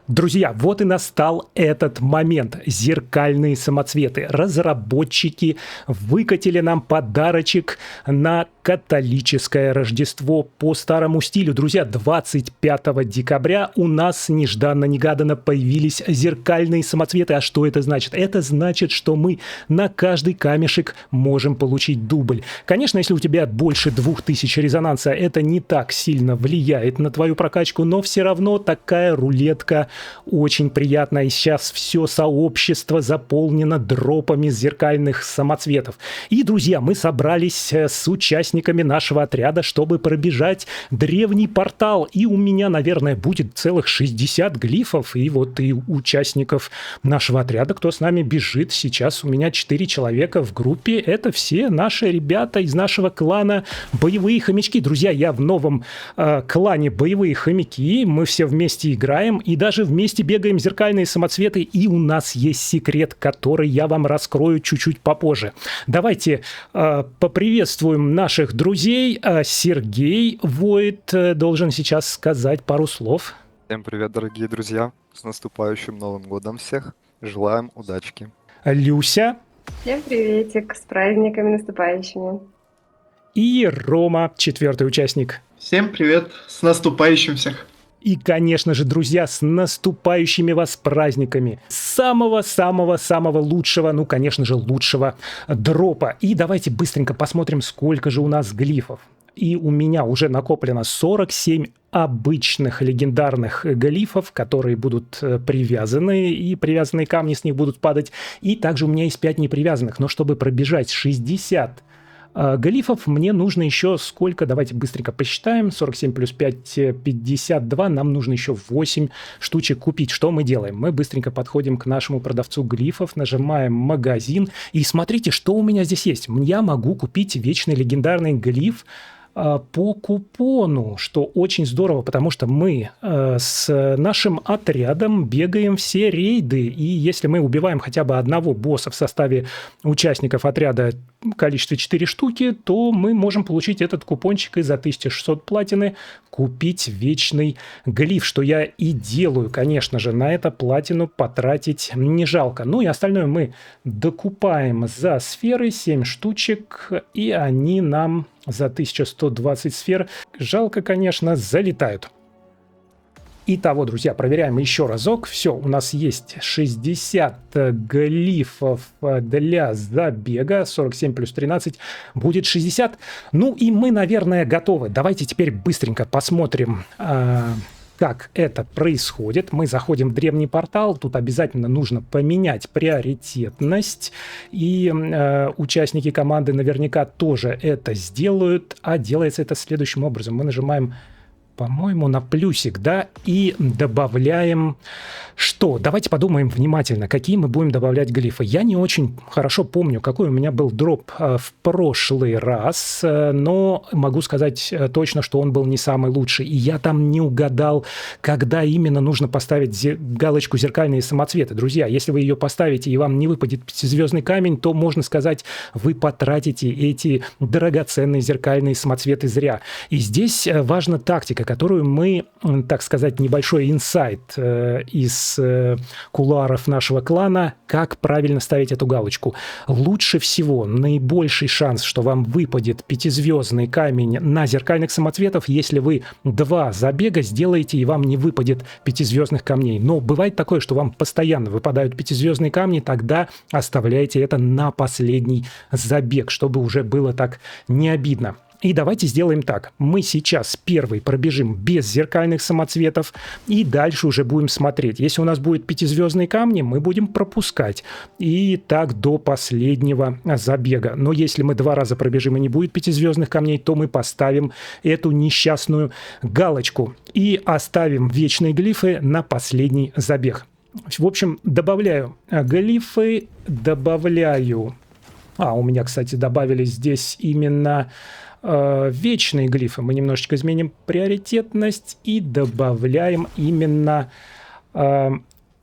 Друзья, вот и настал этот момент. Зеркальные самоцветы. Разработчики выкатили нам подарочек на католическое Рождество по старому стилю. Друзья, 25 декабря у нас нежданно-негаданно появились зеркальные самоцветы. А что это значит? Это значит, что мы на каждый камешек можем получить дубль. Конечно, если у тебя больше 2000 резонанса, это не так сильно влияет на твою прокачку, но все равно такая рулетка очень приятная. И сейчас все сообщество заполнено дропами зеркальных самоцветов. И, друзья, мы собрались с участниками нашего отряда, чтобы пробежать древний портал. И у меня, наверное, будет целых 60 глифов. И вот и участников нашего отряда, кто с нами бежит. Сейчас у меня 4 человека в группе. Это все наши ребята из нашего клана «Боевые хомячки». Друзья, я в новом клане «Боевые хомяки». Мы все вместе играем и даже вместе бегаем зеркальные самоцветы. И у нас есть секрет, который я вам раскрою чуть-чуть попозже. Давайте поприветствуем наших друзей. Сергей Воит должен сейчас сказать пару слов. Всем привет, дорогие друзья! С наступающим Новым годом всех! Желаем удачки! Люся. Всем приветик, с праздниками наступающими. И Рома, 4-й участник. Всем привет, с наступающим всех! И, конечно же, друзья, с наступающими вас праздниками. Самого-самого-самого лучшего, ну, конечно же, лучшего дропа. И давайте быстренько посмотрим, сколько же у нас глифов. И у меня уже накоплено 47 обычных легендарных глифов, которые будут привязаны, и привязанные камни с них будут падать. И также у меня есть 5 непривязанных. Но чтобы пробежать 60 глифов, мне нужно еще сколько? Давайте быстренько посчитаем. 47 плюс 5 – 52. Нам нужно еще 8 штучек купить. Что мы делаем? Мы быстренько подходим к нашему продавцу глифов, нажимаем «Магазин». И смотрите, что у меня здесь есть. Я могу купить вечный легендарный глиф по купону, что очень здорово, потому что мы с нашим отрядом бегаем все рейды, и если мы убиваем хотя бы одного босса в составе участников отряда в количестве 4 штуки, то мы можем получить этот купончик и за 1600 платины купить вечный глиф, что я и делаю, конечно же, на это платину потратить не жалко. Ну и остальное мы докупаем за сферы, 7 штучек, и они нам за 1120 сфер, жалко, конечно, залетают. Итого, друзья, проверяем еще разок. Все, у нас есть 60 глифов для забега. 47 плюс 13 будет 60. Ну и мы, наверное, готовы. Давайте теперь быстренько посмотрим, как это происходит. Мы заходим в древний портал. Тут обязательно нужно поменять приоритетность. И участники команды наверняка тоже это сделают. А делается это следующим образом. Мы нажимаем, по-моему, на плюсик, да, и добавляем что? Давайте подумаем внимательно, какие мы будем добавлять глифы. Я не очень хорошо помню, какой у меня был дроп в прошлый раз, но могу сказать точно, что он был не самый лучший. И я там не угадал, когда именно нужно поставить галочку «Зеркальные самоцветы». Друзья, если вы ее поставите и вам не выпадет 5-звездный камень, то, можно сказать, вы потратите эти драгоценные зеркальные самоцветы зря. И здесь важна тактика, которую мы, так сказать, небольшой инсайт из кулуаров нашего клана, как правильно ставить эту галочку. Лучше всего, наибольший шанс, что вам выпадет 5-звездный камень на зеркальных самоцветов, если вы 2 забега сделаете и вам не выпадет 5-звездных камней. Но бывает такое, что вам постоянно выпадают 5-звездные камни, тогда оставляйте это на последний забег, чтобы уже было так не обидно. И давайте сделаем так. Мы сейчас первый пробежим без зеркальных самоцветов, и дальше уже будем смотреть. Если у нас будет 5-звездные камни, мы будем пропускать. И так до последнего забега. Но если мы 2 раза пробежим и не будет 5-звездных камней, то мы поставим эту несчастную галочку и оставим вечные глифы на последний забег. В общем, добавляю глифы, добавляю... у меня, кстати, добавились здесь именно... вечные глифы. Мы немножечко изменим приоритетность и добавляем именно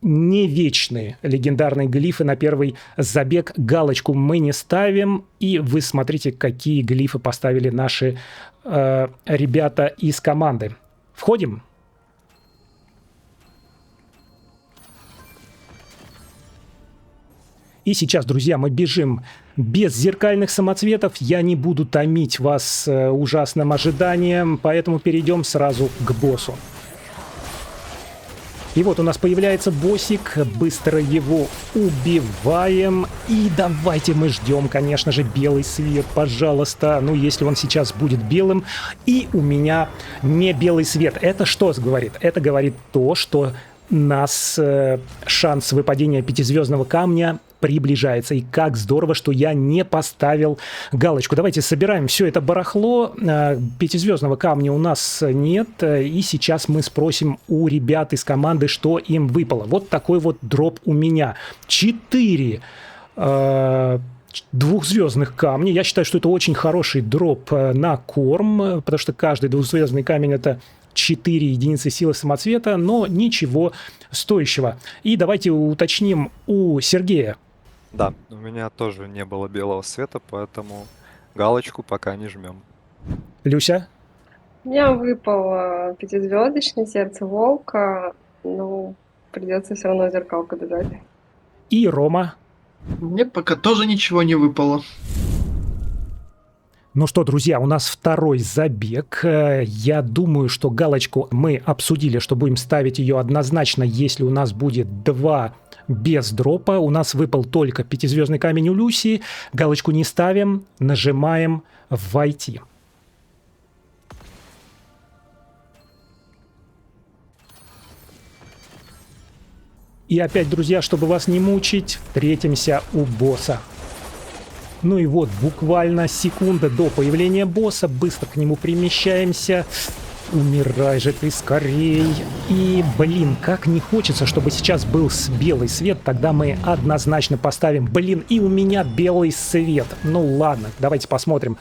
не вечные легендарные глифы на первый забег. Галочку мы не ставим. И вы смотрите, какие глифы поставили наши ребята из команды. Входим. И сейчас, друзья, мы бежим без зеркальных самоцветов. Я не буду томить вас ужасным ожиданием, поэтому перейдем сразу к боссу. И вот у нас появляется боссик, быстро его убиваем. И давайте мы ждем, конечно же, белый свет, пожалуйста. Ну, если он сейчас будет белым. И у меня не белый свет. Это что говорит? Это говорит то, что нас шанс выпадения пятизвездного камня приближается. И как здорово, что я не поставил галочку. Давайте собираем все это барахло. Пятизвездного камня у нас нет. И сейчас мы спросим у ребят из команды, что им выпало. Вот такой вот дроп у меня. 4 двухзвездных камней. Я считаю, что это очень хороший дроп на корм, потому что каждый двухзвездный камень — это 4 единицы силы самоцвета, но ничего стоящего. И давайте уточним у Сергея. Да, у меня тоже не было белого света, поэтому галочку пока не жмем. Люся? У меня выпал пятизвездочный сердце волка. Ну, придется все равно зеркалку додать. И Рома. Мне пока тоже ничего не выпало. Ну что, друзья, у нас второй забег. Я думаю, что галочку мы обсудили, что будем ставить ее однозначно, если у нас будет 2 без дропа. У нас выпал только пятизвездный камень у Люси. Галочку не ставим, нажимаем «Войти». И опять, друзья, чтобы вас не мучить, встретимся у босса. Ну и вот, буквально секунда до появления босса, быстро к нему перемещаемся. Умирай же ты скорей. И, блин, как не хочется, чтобы сейчас был белый свет, тогда мы однозначно поставим. Блин, и у меня белый свет. Ну ладно, давайте посмотрим.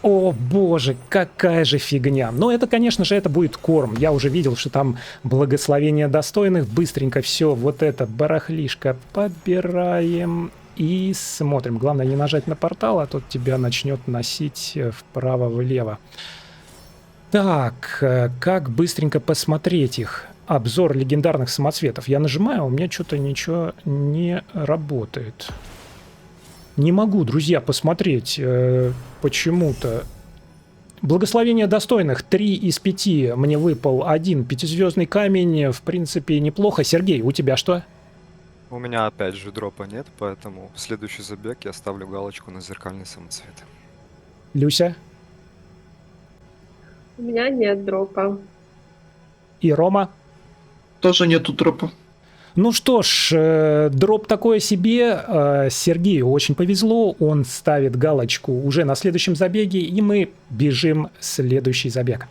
О боже, какая же фигня. Но это, конечно же, это будет корм. Я уже видел, что там благословение достойных. Быстренько все вот это барахлишко подбираем. И смотрим. Главное не нажать на портал, а то тебя начнет носить вправо-влево. Так, как быстренько посмотреть их? Обзор легендарных самоцветов. Я нажимаю, у меня что-то ничего не работает. Не могу, друзья, посмотреть почему-то. Благословение достойных. 3 из 5 мне выпал. 1 пятизвездный камень. В принципе, неплохо. Сергей, у тебя что? У меня опять же дропа нет, поэтому в следующий забег я ставлю галочку на зеркальный самоцвет. Люся? У меня нет дропа. И Рома? Тоже нету дропа. Ну что ж, дроп такое себе. Сергею очень повезло. Он ставит галочку уже на следующем забеге, и мы бежим в следующий забег.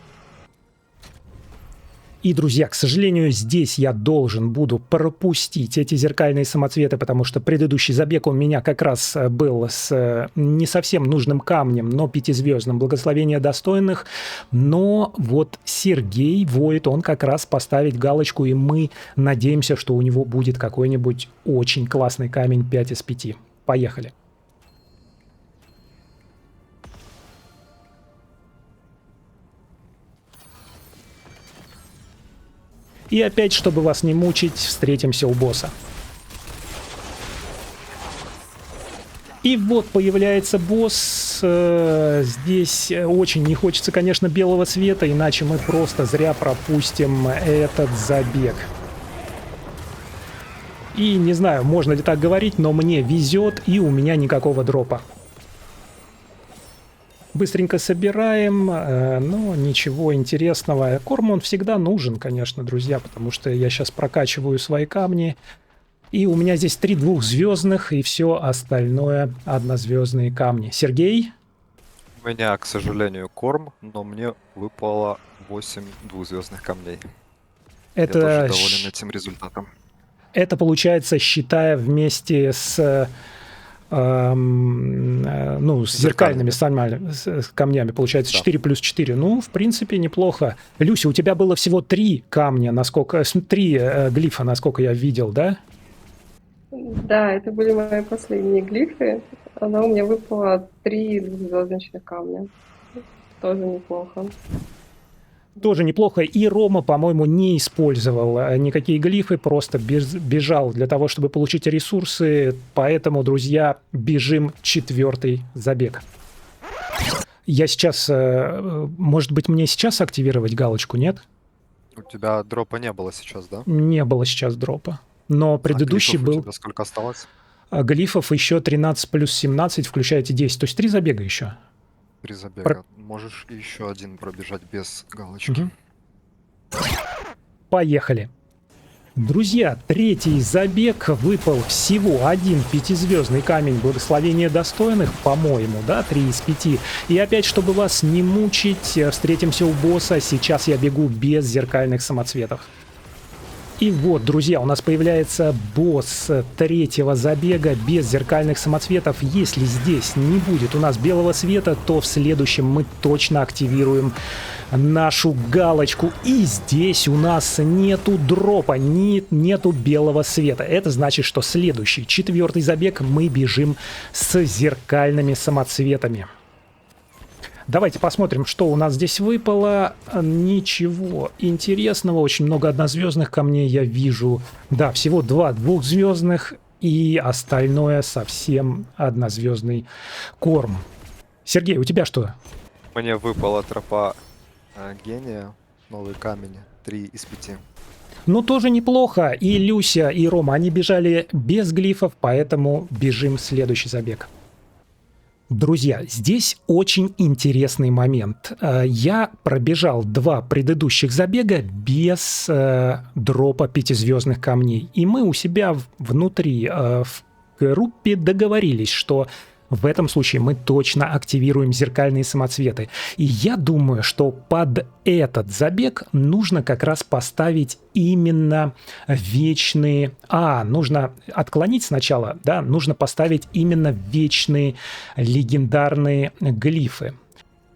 И, друзья, к сожалению, здесь я должен буду пропустить эти зеркальные самоцветы, потому что предыдущий забег у меня как раз был с не совсем нужным камнем, но пятизвездным, благословение достойных. Но вот Сергей воет, он как раз поставит галочку, и мы надеемся, что у него будет какой-нибудь очень классный камень 5 из 5. Поехали. И опять, чтобы вас не мучить, встретимся у босса. И вот появляется босс. Здесь очень не хочется, конечно, белого света, иначе мы просто зря пропустим этот забег. И не знаю, можно ли так говорить, но мне везет, и у меня никакого дропа. Быстренько собираем, но ничего интересного. Корм он всегда нужен, конечно, друзья, потому что я сейчас прокачиваю свои камни. И у меня здесь 3 двухзвездных, и все остальное однозвездные камни. Сергей? У меня, к сожалению, корм, но мне выпало 8 двухзвездных камней. Я тоже доволен этим результатом. Это получается, считая вместе с... с зеркальными камнями, получается 4 плюс 4. Ну, в принципе, неплохо. Люся, у тебя было всего 3 камня, 3 глифа, насколько я видел, да? Да, это были мои последние глифы. Она у меня выпала 3 двухзвездочных камня. Тоже неплохо. Тоже неплохо. И Рома, по-моему, не использовал никакие глифы, просто бежал для того, чтобы получить ресурсы. Поэтому, друзья, бежим 4-й забег. Я сейчас... Может быть, мне сейчас активировать галочку, нет? У тебя дропа не было сейчас, да? Не было сейчас дропа. Но предыдущий глифов был... У тебя сколько осталось? Глифов еще 13 плюс 17, включаете 10. То есть 3 забега еще. 3 забега. Можешь еще один пробежать без галочки. Угу. Поехали. Друзья, 3-й забег, выпал всего 1 5-звездный камень благословения достойных, по-моему, да, 3 из 5. И опять, чтобы вас не мучить, встретимся у босса. Сейчас я бегу без зеркальных самоцветов. И вот, друзья, у нас появляется босс 3-го забега без зеркальных самоцветов. Если здесь не будет у нас белого света, то в следующем мы точно активируем нашу галочку. И здесь у нас нету дропа, нету белого света. Это значит, что следующий 4-й забег мы бежим с зеркальными самоцветами. Давайте посмотрим, что у нас здесь выпало. Ничего интересного. Очень много однозвездных камней я вижу. Да, всего 2 двухзвездных. И остальное совсем однозвездный корм. Сергей, у тебя что? Мне выпала тропа гения. Новый камень. 3 из 5. Ну, тоже неплохо. И Люся, и Рома, они бежали без глифов, поэтому бежим в следующий забег. Друзья, здесь очень интересный момент. Я пробежал 2 предыдущих забега без дропа 5-звездных камней. И мы у себя внутри в группе договорились, что в этом случае мы точно активируем зеркальные самоцветы. И я думаю, что под этот забег нужно как раз поставить именно вечные... нужно отклонить сначала, да, нужно поставить именно вечные легендарные глифы.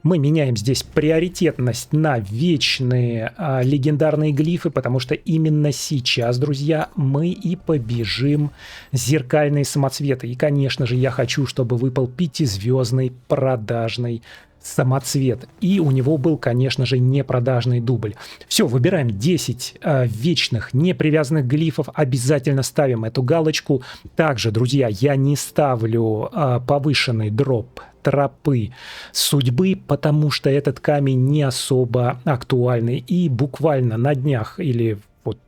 Мы меняем здесь приоритетность на вечные легендарные глифы, потому что именно сейчас, друзья, мы и побежим зеркальные самоцветы. И, конечно же, я хочу, чтобы выпал 5-звездный продажный самоцвет. И у него был, конечно же, непродажный дубль. Все, выбираем 10 вечных непривязанных глифов. Обязательно ставим эту галочку. Также, друзья, я не ставлю повышенный дроп тропы судьбы, потому что этот камень не особо актуальный. И буквально на днях или вот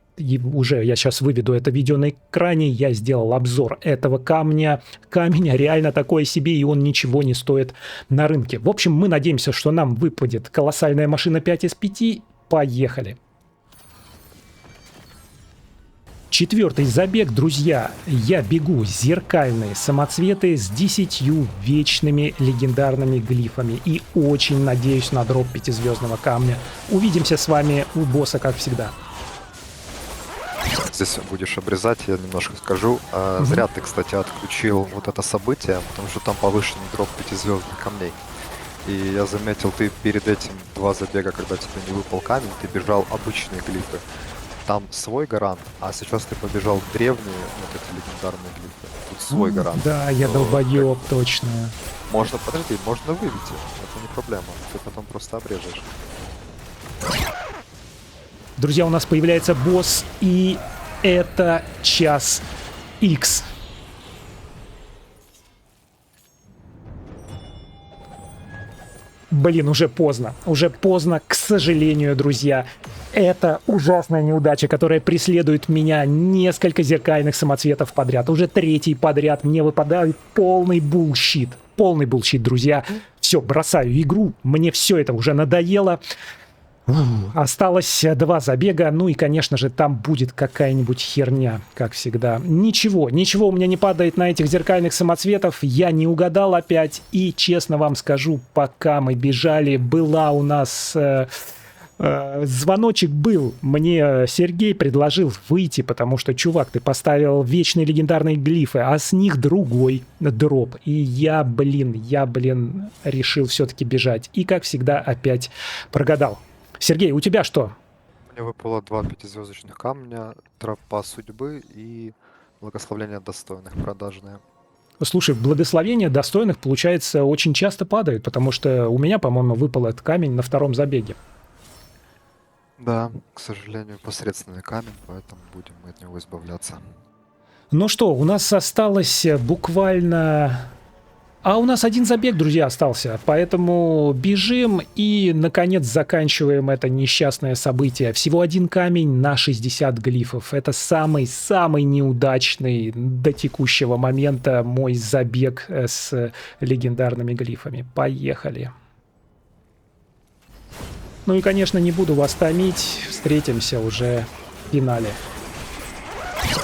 уже я сейчас выведу это видео на экране, я сделал обзор этого камня. Камень реально такой себе, и он ничего не стоит на рынке. В общем, мы надеемся, что нам выпадет колоссальная машина 5 из 5. Поехали. 4-й забег, друзья, я бегу зеркальные самоцветы с 10 вечными легендарными глифами и очень надеюсь на дроп 5-звездного камня. Увидимся с вами у босса, как всегда. Здесь будешь обрезать, я немножко скажу. Зря ты, кстати, отключил вот это событие, потому что там повышенный дроп 5-звездных камней. И я заметил, ты перед этим 2 забега, когда тебе не выпал камень, ты бежал обычные глифы. Там свой гарант, а сейчас ты побежал в древние, вот эти легендарные глифы. Тут свой гарант. Да, я долбоёб, точно. Можно, подожди, можно вывести, это не проблема. Ты потом просто обрежешь. Друзья, у нас появляется босс, и это час X. Блин, уже поздно, к сожалению, друзья. Это ужасная неудача, которая преследует меня несколько зеркальных самоцветов подряд. Уже 3-й подряд мне выпадает полный булщит. Полный булщит, друзья. Все, бросаю игру, мне все это уже надоело. Осталось 2 забега, ну и, конечно же, там будет какая-нибудь херня, как всегда. Ничего у меня не падает на этих зеркальных самоцветов, я не угадал опять. И, честно вам скажу, пока мы бежали, была у нас... звоночек был. Мне Сергей предложил выйти, потому что, чувак, ты поставил вечные легендарные глифы, а с них другой дроп. И я, блин, решил все-таки бежать. И, как всегда, опять прогадал. Сергей, у тебя что? Мне выпало 2 5-звездочных камня, тропа судьбы и благословление достойных продажные. Слушай, благословения достойных, получается, очень часто падают, потому что у меня, по-моему, выпал этот камень на 2-м забеге. Да, к сожалению, посредственный камень, поэтому будем мы от него избавляться. Ну что, у нас осталось буквально... А у нас один забег, друзья, остался. Поэтому бежим и, наконец, заканчиваем это несчастное событие. Всего один камень на 60 глифов. Это самый-самый неудачный до текущего момента мой забег с легендарными глифами. Поехали. Ну и, конечно, не буду вас томить. Встретимся уже в финале.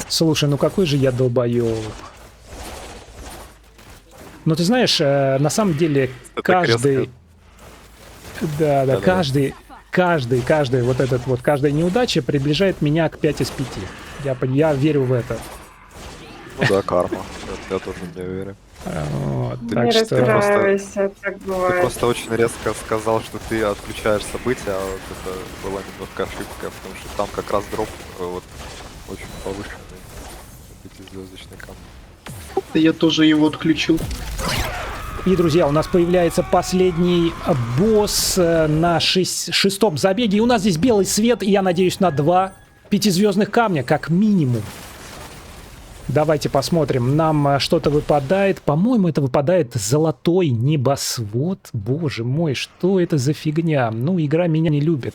Слушай, ну какой же я долбоёб. Ну, ты знаешь, на самом деле, Это каждый... Да, Да-да-да. каждый вот этот вот, каждая неудача приближает меня к 5 из 5. Я верю в это. Ну да, карма. Я тоже не уверен. Вот, Не так что... расстраивайся, так Ты бывает. просто очень резко сказал, что ты отключаешь события, а вот это была немножко ошибка, потому что там как раз дроп вот очень повышенный. Пятизвездочный камень. Да я тоже его отключил. И, друзья, у нас появляется последний босс на шестом забеге. И у нас здесь белый свет, и я надеюсь на 2 пятизвездных камня, как минимум. Давайте посмотрим. Нам что-то выпадает. По-моему, это выпадает золотой небосвод. Боже мой, что это за фигня? Ну, игра меня не любит.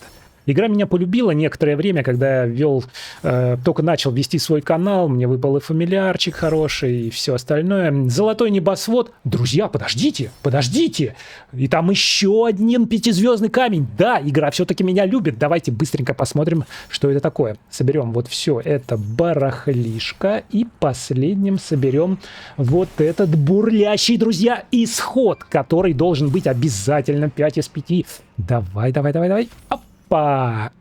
Игра меня полюбила некоторое время, когда я вел, только начал вести свой канал, мне выпал и фамильярчик хороший, и все остальное. Золотой небосвод. Друзья, подождите, подождите. И там еще один пятизвездный камень. Да, игра все-таки меня любит. Давайте быстренько посмотрим, что это такое. Соберем вот все это барахлишко. И последним соберем вот этот бурлящий, друзья, исход, который должен быть обязательно 5 из 5. Давай, давай, давай, давай.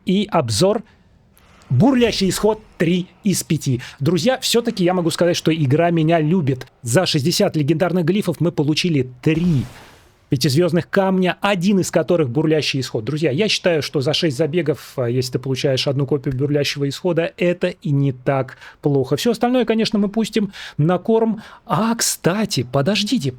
И обзор бурлящий исход 3 из 5. Друзья, все-таки я могу сказать, что игра меня любит. За 60 легендарных глифов мы получили 3 пятизвездных камня, один из которых бурлящий исход. Друзья, я считаю, что за 6 забегов, если ты получаешь одну копию бурлящего исхода, это и не так плохо. Все остальное, конечно, мы пустим на корм. А, кстати, подождите,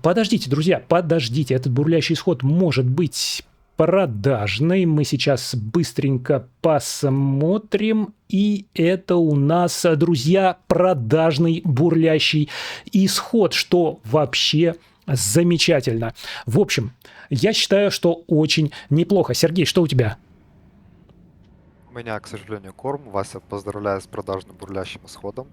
друзья, подождите. Этот бурлящий исход может быть продажный. Мы сейчас быстренько посмотрим. И это у нас, друзья, продажный бурлящий исход, что вообще замечательно. В общем, я считаю, что очень неплохо. Сергей, что у тебя? У меня, к сожалению, корм. Вася, поздравляю с продажным бурлящим исходом.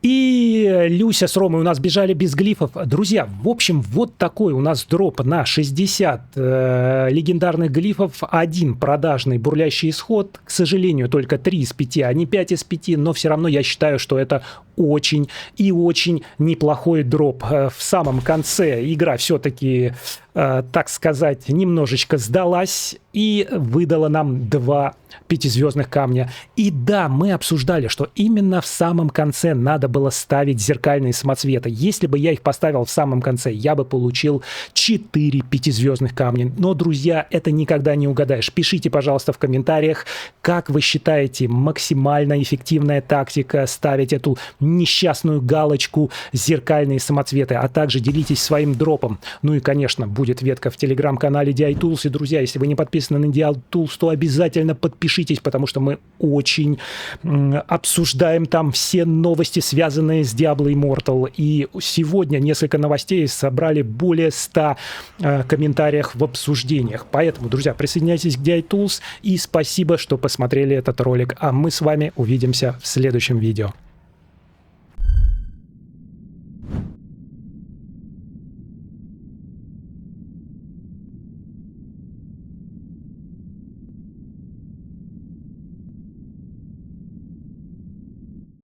И Люся с Ромой у нас бежали без глифов. Друзья, в общем, вот такой у нас дроп на 60 легендарных глифов. Один продажный бурлящий исход. К сожалению, только 3 из 5, а не 5 из 5. Но все равно я считаю, что это очень и очень неплохой дроп. В самом конце игра все-таки, так сказать, немножечко сдалась и выдала нам 2 пятизвездных камня. И да, мы обсуждали, что именно в самом конце надо было ставить зеркальные самоцветы. Если бы я их поставил в самом конце, я бы получил 4 пятизвездных камня. Но, друзья, это никогда не угадаешь. Пишите, пожалуйста, в комментариях, как вы считаете, максимально эффективная тактика ставить эту несчастную галочку зеркальные самоцветы, а также делитесь своим дропом. Ну и, конечно, будет ветка в телеграм-канале DI-Tools. И, друзья, если вы не подписаны на DI-Tools, то обязательно подпишитесь, потому что мы очень обсуждаем там все новости, связанные с Diablo Immortal. И сегодня несколько новостей собрали более 100 комментариев в обсуждениях. Поэтому, друзья, присоединяйтесь к DI-Tools и спасибо, что посмотрели этот ролик. А мы с вами увидимся в следующем видео.